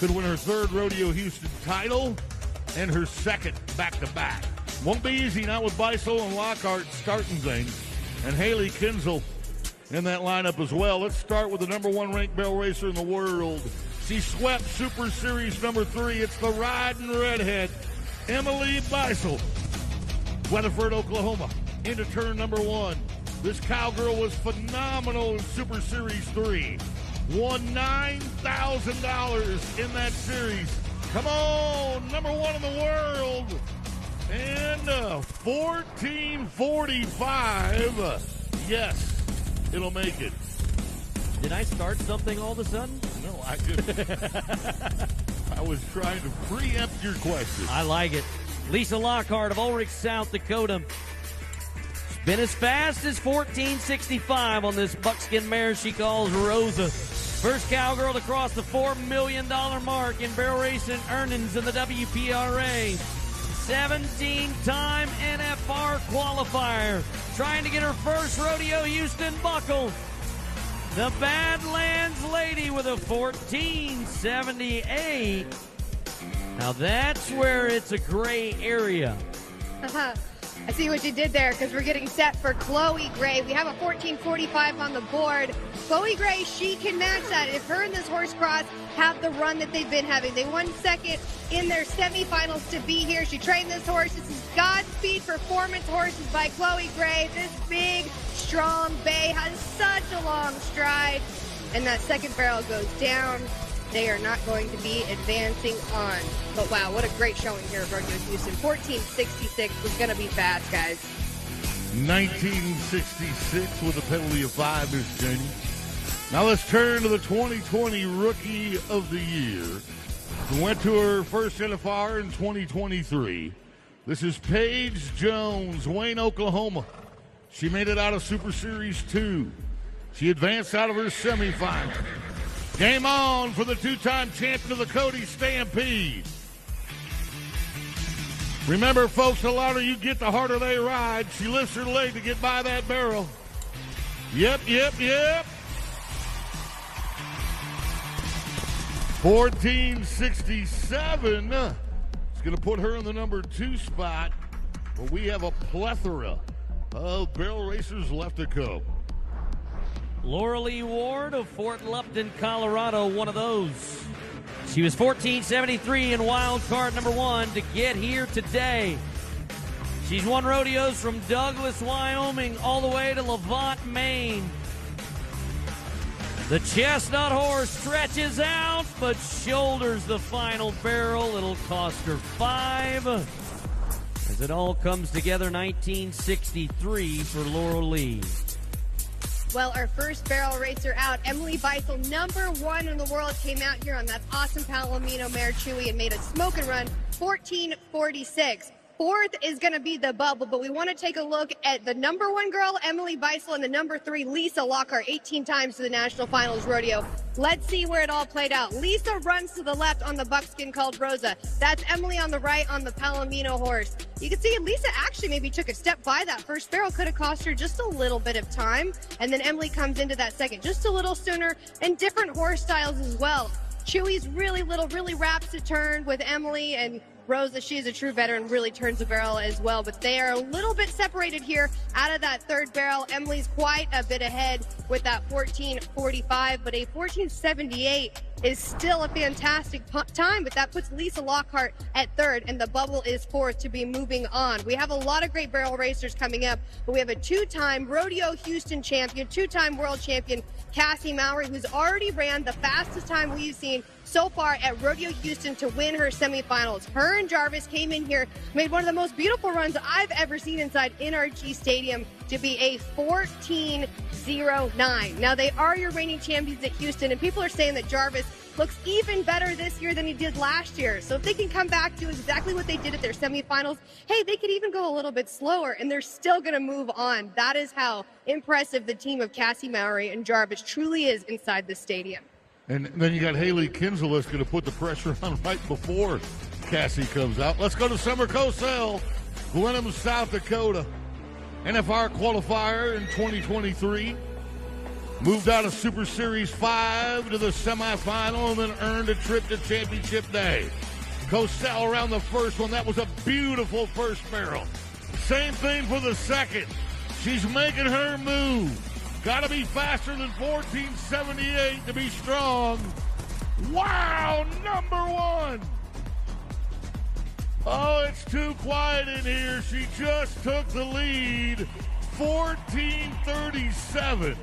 Could win her third Rodeo Houston title and her second back-to-back. Won't be easy, not with Beisel and Lockhart starting things, and Haley Kosel in that lineup as well. Let's start with the number one ranked barrel racer in the world. She swept Super Series number 3. It's the riding redhead, Emily Beisel. Weatherford, Oklahoma, into turn number 1. This cowgirl was phenomenal in Super Series 3. Won $9,000 in that series. Come on, number 1 in the world. And 14:45. Yes, it'll make it. Did I start something all of a sudden? No, I didn't. I was trying to preempt your question. I like it. Lisa Lockhart of Ulrich, South Dakota. She's been as fast as 14:65 on this buckskin mare she calls Rosa. First cowgirl to cross the $4 million mark in barrel racing earnings in the WPRA. 17-time NFR qualifier. Trying to get her first Rodeo Houston buckle. The Badlands lady with a 14:78. Now that's where it's a gray area. I see what you did there because we're getting set for Chloe Gray. We have a 14:45 on the board. Chloe Gray, she can match that if her and this horse cross have the run that they've been having. They won second in their semifinals to be here. She trained this horse. This is Godspeed Performance Horses by Chloe Gray. This big, strong bay has such a long stride. And that second barrel goes down. They are not going to be advancing on. But wow, what a great showing here at Rodeo Houston. 14:66 was going to be fast, guys. 1966 with a penalty of 5, Miss Janie. Now let's turn to the 2020 Rookie of the Year, who went to her first NFR in 2023. This is Paige Jones, Wayne, Oklahoma. She made it out of Super Series 2. She advanced out of her semifinal. Game on for the two-time champion of the Cody Stampede. Remember, folks, the louder you get, the harder they ride. She lifts her leg to get by that barrel. Yep. 14:67. It's going to put her in the number 2 spot. But we have a plethora of barrel racers left to come. Laura Lee Ward of Fort Lupton, Colorado, one of those. She was 14:73 in wild card number 1 to get here today. She's won rodeos from Douglas, Wyoming, all the way to Levant, Maine. The chestnut horse stretches out, but shoulders the final barrel. It'll cost her 5. As it all comes together, 1963 for Laura Lee. Well, our first barrel racer out, Emily Beisel, number 1 in the world, came out here on that awesome Palomino mare Chewy and made a smoking run, 14:46. 4th is going to be the bubble, but we want to take a look at the number 1 girl, Emily Beisel, and the number 3, Lisa Lockhart, 18 times to the National Finals Rodeo. Let's see where it all played out. Lisa runs to the left on the buckskin called Rosa. That's Emily on the right on the Palomino horse. You can see Lisa actually maybe took a step by that first barrel. Could have cost her just a little bit of time. And then Emily comes into that second just a little sooner, and different horse styles as well. Chewy's really little, really wraps the turn with Emily, and Rosa, she's a true veteran, really turns the barrel as well, but they are a little bit separated here out of that third barrel. Emily's quite a bit ahead with that 14:45, but a 14:78 is still a fantastic time, but that puts Lisa Lockhart at 3rd, and the bubble is 4th to be moving on. We have a lot of great barrel racers coming up, but we have a 2-time Rodeo Houston champion, 2-time world champion, Cassie Mowry, who's already ran the fastest time we've seen so far at Rodeo Houston to win her semifinals. Her and Jarvis came in here, made one of the most beautiful runs I've ever seen inside NRG Stadium to be a 14:09. Now, they are your reigning champions at Houston, and people are saying that Jarvis looks even better this year than he did last year. So if they can come back to exactly what they did at their semifinals, hey, they could even go a little bit slower, and they're still going to move on. That is how impressive the team of Cassie Mowry and Jarvis truly is inside the stadium. And then you got Haley Kosel that's going to put the pressure on right before Cassie comes out. Let's go to Summer Kosel, Glenham, South Dakota. NFR qualifier in 2023. moved out of Super Series 5 to the semifinal, and then earned a trip to Championship Day. Kosel around the first one. That was a beautiful first barrel. Same thing for the second. She's making her move. Got to be faster than 14.78 to be strong. Wow, number one. Oh, it's too quiet in here. She just took the lead. 14.37.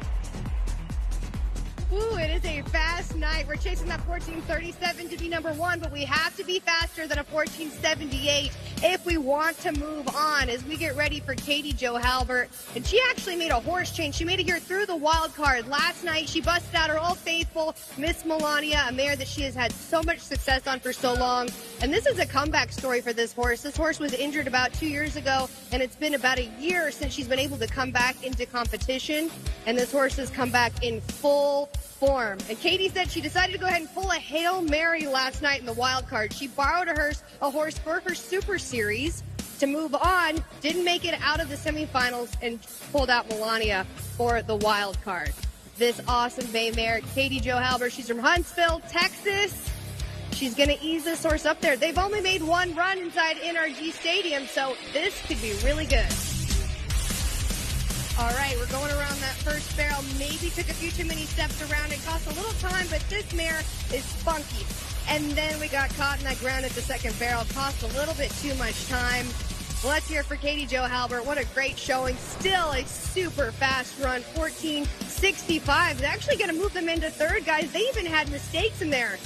Ooh, it is a fast night. We're chasing that 14.37 to be number one, but we have to be faster than a 14.78 if we want to move on as we get ready for Joe Halbert. And she actually made a horse change. She made it here through the wild card. Last night, she busted out her Old Faithful, Miss Melania, a mare that she has had so much success on for so long. And this is a comeback story for this horse. This horse was injured about 2 years ago, and it's been about a year since she's been able to come back into competition. And this horse has come back in full form. And Katie said she decided to go ahead and pull a Hail Mary last night in the wild card. She borrowed a horse for her Super Series to move on, didn't make it out of the semifinals, and pulled out Melania for the wild card. This awesome bay mare, Joe Halbert, she's from Huntsville, Texas. She's going to ease this horse up there. They've only made one run inside NRG Stadium, so this could be really good. All right, we're going around that first barrel. Maybe took a few too many steps around. It cost a little time, but this mare is funky. And then we got caught in that ground at the second barrel. Cost a little bit too much time. Let's hear for Joe Halbert. What a great showing. Still a super fast run, 14.65. They're actually going to move them into third, guys. They even had mistakes in there.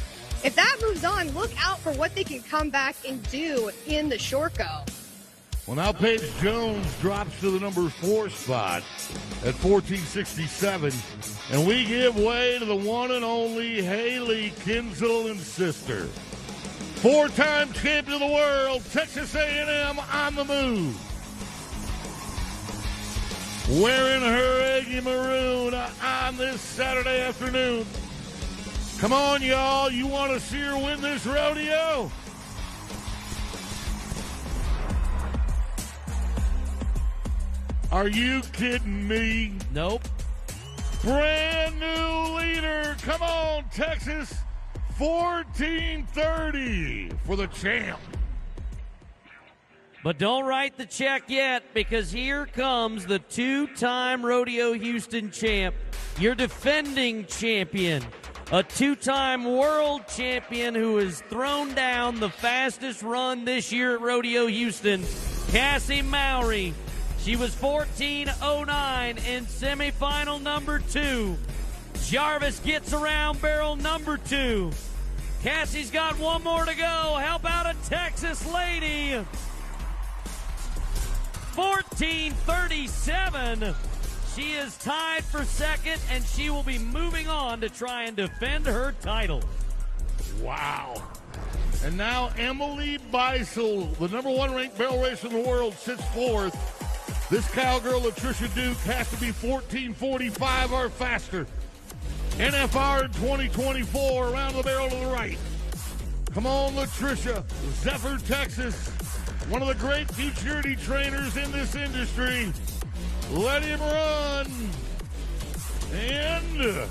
If that moves on, look out for what they can come back and do in the short go. Well, now Paige Jones drops to the number 4 spot at 14.67. And we give way to the one and only Haley Kensel and sister. 4-time champion of the world, Texas A&M on the move. Wearing her eggy maroon on this Saturday afternoon. Come on, y'all. You want to see her win this rodeo? Are you kidding me? Nope. Brand new leader. Come on, Texas. 14.30 for the champ. But don't write the check yet, because here comes the 2-time Rodeo Houston champ, your defending champion, a 2-time world champion who has thrown down the fastest run this year at Rodeo Houston, Cassie Mowry. She was 14.09 in semifinal number 2. Jarvis gets around barrel number 2. Cassie's got one more to go. How about a Texas lady? 14.37. She is tied for second, and she will be moving on to try and defend her title. Wow. And now Emily Beisel, the number 1 ranked barrel racer in the world, sits fourth. This cowgirl, Latricia Duke, has to be 14.45 or faster. NFR 2024, around the barrel to the right. Come on, Latricia. Zephyr, Texas. One of the great futurity trainers in this industry. Let him run. And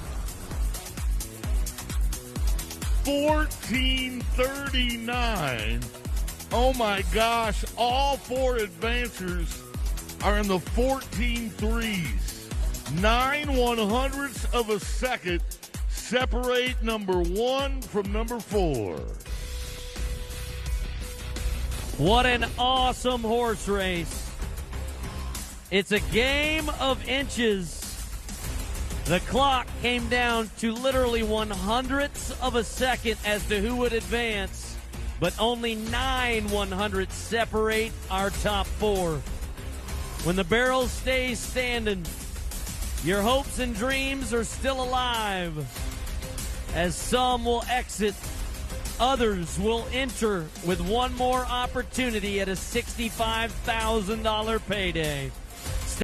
14.39. Oh, my gosh. All 4 advancers are in the 14.3s. 9/100ths of a second separate number 1 from number 4. What an awesome horse race. It's a game of inches. The clock came down to literally 100ths of a second as to who would advance, but only 9/100ths separate our top 4. When the barrel stays standing, your hopes and dreams are still alive. As some will exit, others will enter with one more opportunity at a $65,000 payday.